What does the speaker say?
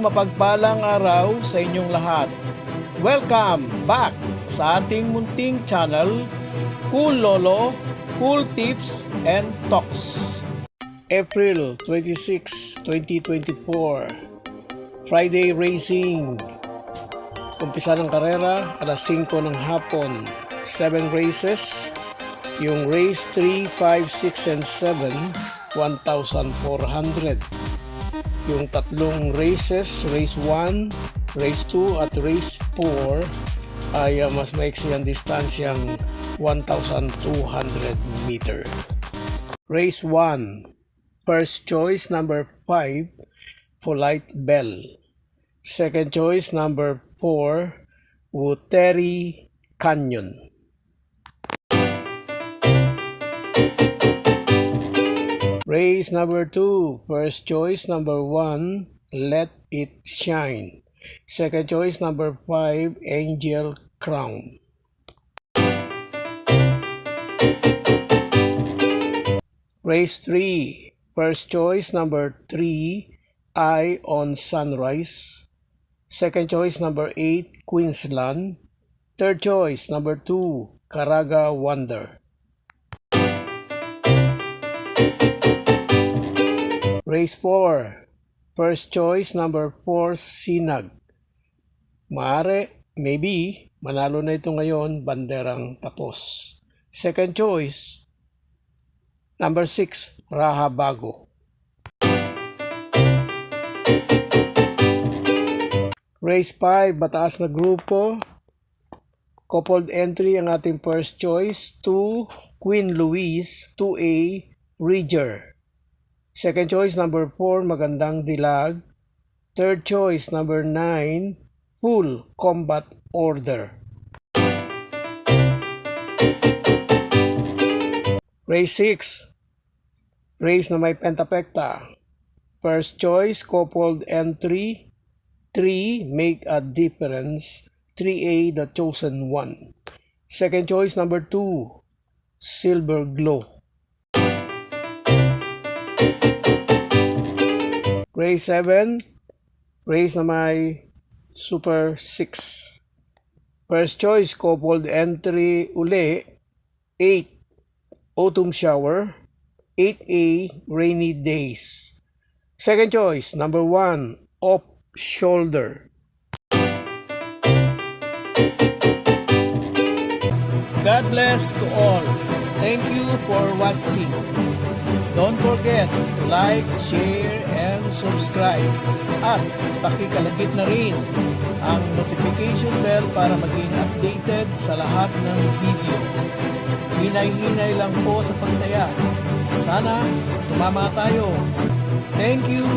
mapagpalang araw sa inyong lahat. Welcome back sa ating munting channel, Cool Lolo, Cool Tips and Talks. April 26, 2024, Friday Racing. Umpisa ng karera, alas 5 ng hapon, 7 races. Yung race 3, 5, 6, and 7, 1,400. Yung tatlong races, race 1, race 2 at race 4 ay mas maiksi ang distansyang 1,200 meter. Race 1, first choice number 5, Polite Bell. Second choice number 4, Wooteri Canyon. Race number 2, first choice number 1, Let It Shine. Second choice number 5, Angel Crown. Race 3, first choice number 3, Eye on Sunrise. Second choice number 8, Queensland. Third choice number 2, Caraga Wonder. Race 4, first choice number 4, Sinag. Maaari, maybe, manalo na ito ngayon, banderang tapos. Second choice, number 6, Raha Bago. Race 5, mataas na grupo. Coupled entry ang ating first choice, 2, Queen Louise, 2A, Ridger. Second choice, number 4, Magandang Dilag. Third choice, number 9, Full Combat Order. Race 6, race na may pentapekta. First choice, coupled entry, 3, Make a Difference, 3A, The Chosen One. Second choice, number 2, Silver Glow. Race 7, race na may Super 6. First choice, coupled entry uli, 8, Autumn Shower, 8A, Rainy Days. Second choice, number 1, Off Shoulder. God bless to all. Thank you for watching. Don't forget to like, share, and subscribe. At pakikalagit na rin ang notification bell para maging updated sa lahat ng video. Hinay-hinay lang po sa pagtaya. Sana tumama tayo. Thank you!